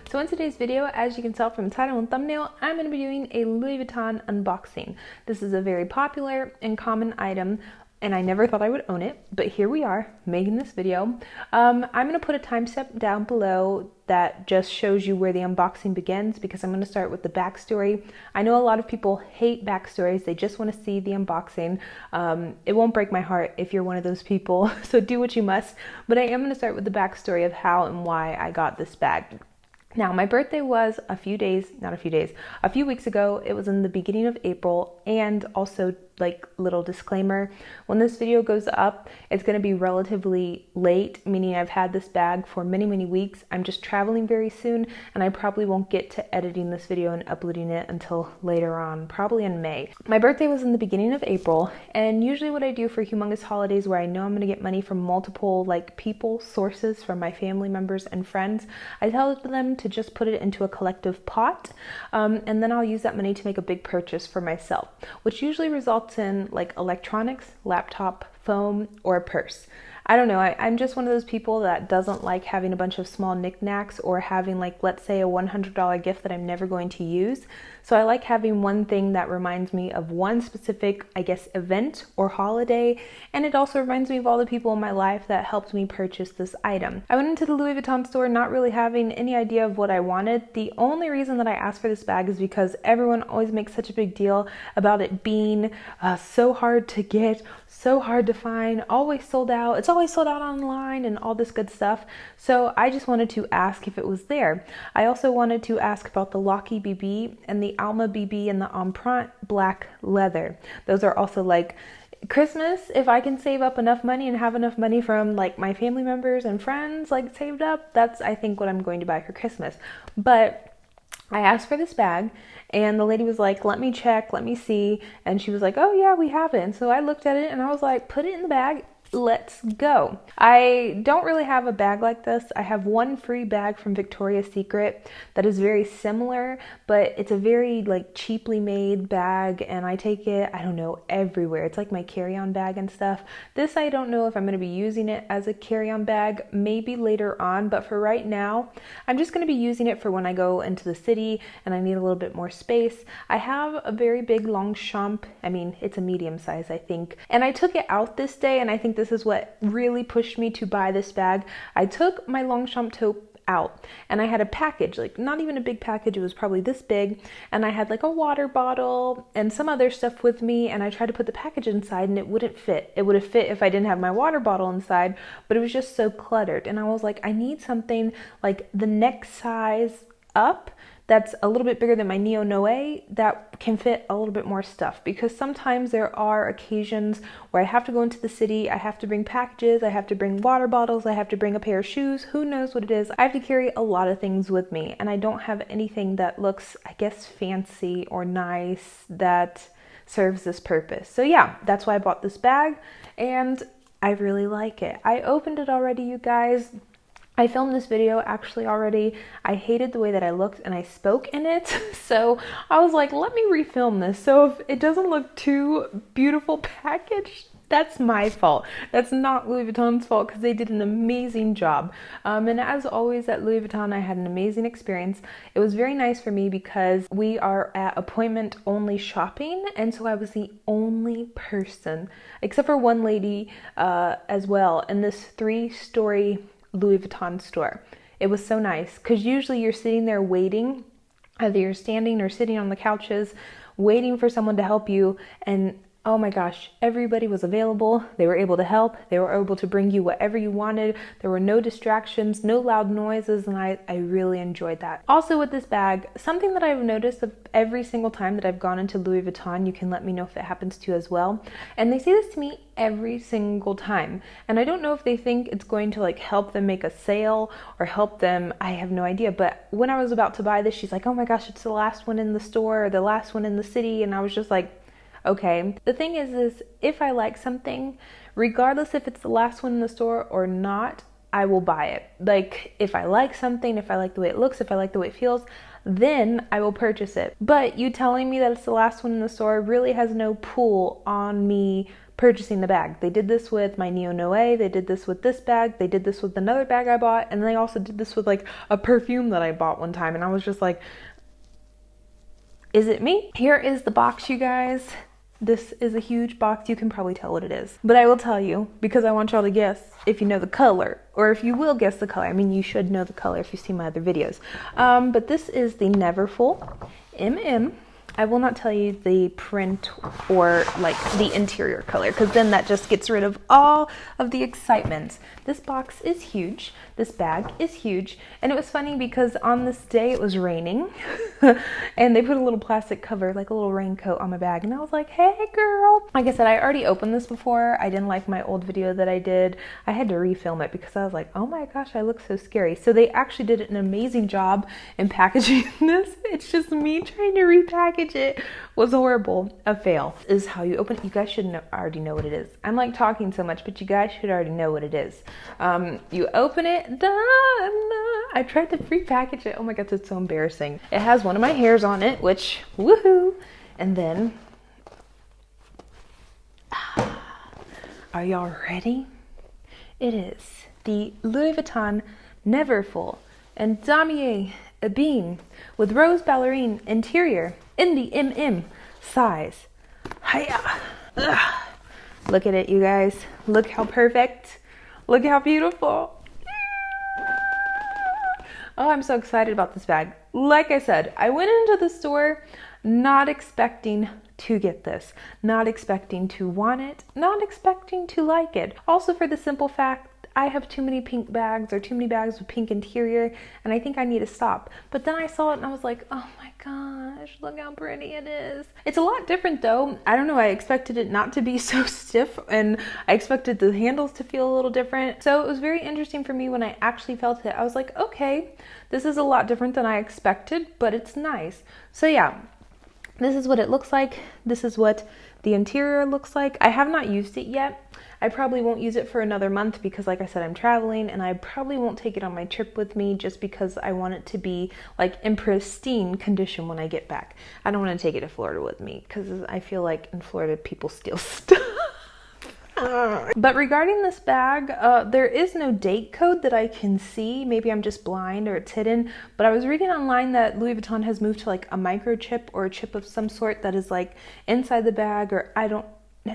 So in today's video, as you can tell from the title and thumbnail, I'm going to be doing a Louis Vuitton unboxing. This is a very popular and common item, and I never thought I would own it, but here we are making this video. I'm going to put a timestamp down below that just shows you where the unboxing begins, because I'm going to start with the backstory. I know a lot of people hate backstories, they just want to see the unboxing. It won't break my heart if you're one of those people, so do what you must, but I am going to start with the backstory of how and why I got this bag. Now, my birthday was a few weeks ago. It was in the beginning of April, and also, like, little disclaimer, when this video goes up, it's going to be relatively late, meaning I've had this bag for many weeks. I'm just traveling very soon, and I probably won't get to editing this video and uploading it until later on, probably in May. My birthday was in the beginning of April, and usually what I do for humongous holidays where I know I'm going to get money from multiple sources, from my family members and friends, I tell them to just put it into a collective pot, and then I'll use that money to make a big purchase for myself, which usually results in like electronics, laptop, phone, or a purse. I don't know, I'm just one of those people that doesn't like having a bunch of small knickknacks or having, like, let's say a $100 gift that I'm never going to use. So I like having one thing that reminds me of one specific, I guess, event or holiday, and it also reminds me of all the people in my life that helped me purchase this item. I went into the Louis Vuitton store not really having any idea of what I wanted. The only reason that I asked for this bag is because everyone always makes such a big deal about it being so hard to get, so hard to find, always sold out. It's always sold out online and all this good stuff. So I just wanted to ask if it was there. I also wanted to ask about the Locky BB and the Alma BB and the empreinte black leather. Those are also, like, Christmas, if I can save up enough money and have enough money from, like, my family members and friends, like, saved up, that's, I think, what I'm going to buy for Christmas. But I asked for this bag, and the lady was like, let me check, let me see, and she was like, oh yeah, we have it. And so I looked at it and I was like, put it in the bag, let's go. I don't really have a bag like this. I have one free bag from Victoria's Secret that is very similar, but it's a very, like, cheaply made bag, and I take it, I don't know, everywhere. It's like my carry-on bag and stuff. This, I don't know if I'm going to be using it as a carry-on bag, maybe later on, but for right now, I'm just going to be using it for when I go into the city and I need a little bit more space. I have a very big Longchamp, I mean, it's a medium size, I think, and I took it out this day, and I think this is what really pushed me to buy this bag. I took my Longchamp taupe out, and I had a package, like, not even a big package, it was probably this big, and I had like a water bottle and some other stuff with me, and I tried to put the package inside and it wouldn't fit. It would have fit if I didn't have my water bottle inside, but it was just so cluttered, and I was like, I need something like the next size up that's a little bit bigger than my Neo Noe that can fit a little bit more stuff, because sometimes there are occasions where I have to go into the city, I have to bring packages, I have to bring water bottles, I have to bring a pair of shoes, who knows what it is. I have to carry a lot of things with me, and I don't have anything that looks, I guess, fancy or nice that serves this purpose. So yeah, that's why I bought this bag, and I really like it. I opened it already, you guys. I filmed this video actually already. I hated the way that I looked and I spoke in it, so I was like, let me refilm this. So if it doesn't look too beautiful packaged, that's my fault. That's not Louis Vuitton's fault, because they did an amazing job. And as always at Louis Vuitton, I had an amazing experience. It was very nice for me because we are at appointment only shopping, and so I was the only person, except for one lady as well, in this 3-story Louis Vuitton store. It was so nice, because usually you're sitting there waiting, either you're standing or sitting on the couches waiting for someone to help you, and oh my gosh, everybody was available. They were able to help. They were able to bring you whatever you wanted. There were no distractions, no loud noises, and I really enjoyed that. Also with this bag, something that I've noticed of every single time that I've gone into Louis Vuitton, you can let me know if it happens to you as well, and they say this to me every single time, and I don't know if they think it's going to, like, help them make a sale or help them, I have no idea, but when I was about to buy this, she's like, oh my gosh, it's the last one in the store, or the last one in the city, and I was just like, okay. The thing is if I like something, regardless if it's the last one in the store or not, I will buy it. Like, if I like something, if I like the way it looks, if I like the way it feels, then I will purchase it. But you telling me that it's the last one in the store really has no pull on me purchasing the bag. They did this with my Neo Noe, they did this with this bag, they did this with another bag I bought, and they also did this with like a perfume that I bought one time, and I was just like, is it me? Here is the box, you guys. This is a huge box. You can probably tell what it is. But I will tell you, because I want y'all to guess if you know the color, or if you will guess the color. I mean, you should know the color if you've seen my other videos. But this is the Neverfull MM. I will not tell you the print or like the interior color, because then that just gets rid of all of the excitement. This box is huge. This bag is huge. And it was funny because on this day it was raining and they put a little plastic cover, like a little raincoat on my bag. And I was like, hey girl. Like I said, I already opened this before. I didn't like my old video that I did. I had to refilm it because I was like, oh my gosh, I look so scary. So they actually did an amazing job in packaging this. It's just me trying to repackage it was horrible. A fail is how you open it. You guys should already know what it is. I'm like talking so much, but you guys should already know what it is. You open it. I tried to repackage it. Oh my god, it's so embarrassing. It has one of my hairs on it, which woohoo. And then, are y'all ready? It is the Louis Vuitton Neverfull and Damier Ebene with rose ballerine interior in the MM size. Hiya! Ugh. Look at it, you guys. Look how perfect. Look how beautiful. Oh, I'm so excited about this bag. Like I said, I went into the store not expecting to get this, not expecting to want it, not expecting to like it. Also for the simple fact, I have too many pink bags or too many bags with pink interior, and I think I need to stop. But then I saw it and I was like, oh my gosh, look how pretty it is. It's a lot different though. I don't know, I expected it not to be so stiff, and I expected the handles to feel a little different. So it was very interesting for me when I actually felt it. I was like, okay, this is a lot different than I expected, but it's nice. So yeah, this is what it looks like. This is what the interior looks like. I have not used it yet. I probably won't use it for another month because like I said, I'm traveling, and I probably won't take it on my trip with me just because I want it to be like in pristine condition when I get back. I don't want to take it to Florida with me because I feel like in Florida people steal stuff. But regarding this bag, there is no date code that I can see. Maybe I'm just blind or it's hidden, but I was reading online that Louis Vuitton has moved to like a microchip or a chip of some sort that is like inside the bag, or I don't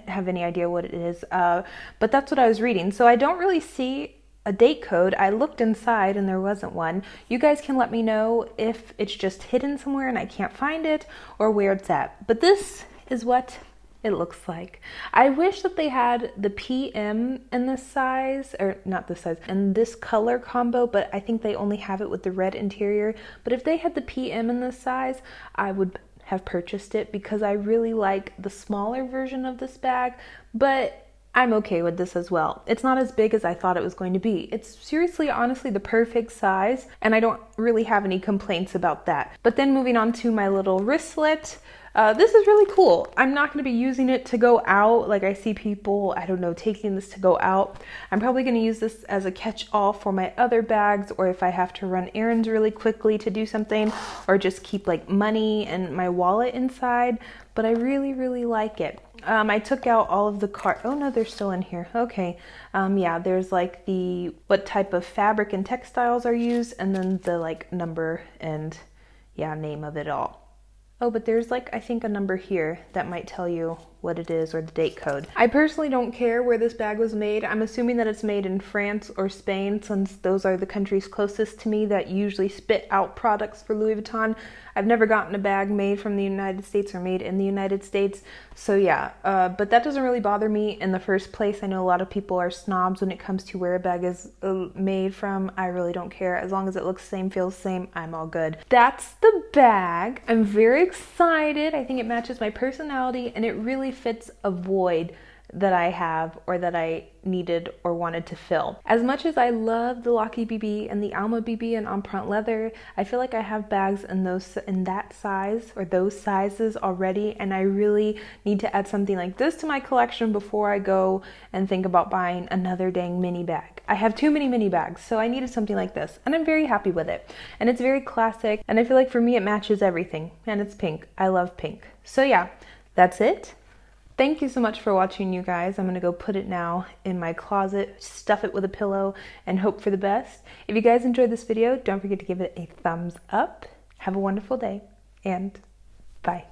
have any idea what it is, but that's what I was reading. So I don't really see a date code. I looked inside and there wasn't one. You guys can let me know if it's just hidden somewhere and I can't find it, or where it's at. But this is what it looks like. I wish that they had the PM in this size, or not this size, and this color combo, but I think they only have it with the red interior. But if they had the PM in this size, I would have purchased it because I really like the smaller version of this bag, but I'm okay with this as well. It's not as big as I thought it was going to be. It's seriously, honestly, the perfect size, and I don't really have any complaints about that. But then moving on to my little wristlet, this is really cool. I'm not going to be using it to go out. Like I see people, I don't know, taking this to go out. I'm probably going to use this as a catch-all for my other bags, or if I have to run errands really quickly to do something, or just keep like money and my wallet inside. But I really, really like it. I took out all of the oh no, they're still in here. Okay. Yeah, there's like what type of fabric and textiles are used, and then the like number and yeah, name of it all. Oh, but there's like, I think a number here that might tell you what it is, or the date code. I personally don't care where this bag was made. I'm assuming that it's made in France or Spain, since those are the countries closest to me that usually spit out products for Louis Vuitton. I've never gotten a bag made from the United States or made in the United States. So yeah, but that doesn't really bother me in the first place. I know a lot of people are snobs when it comes to where a bag is made from. I really don't care. As long as it looks the same, feels the same, I'm all good. That's the bag. I'm very excited. I think it matches my personality, and it really fits a void that I have or that I needed or wanted to fill. As much as I love the Locky BB and the Alma BB and empreinte leather, I feel like I have bags in that size or those sizes already, and I really need to add something like this to my collection before I go and think about buying another dang mini bag. I have too many mini bags, so I needed something like this, and I'm very happy with it. And it's very classic, and I feel like for me it matches everything, and it's pink. I love pink. So yeah, that's it. Thank you so much for watching, you guys. I'm gonna go put it now in my closet, stuff it with a pillow, and hope for the best. If you guys enjoyed this video, don't forget to give it a thumbs up. Have a wonderful day, and bye.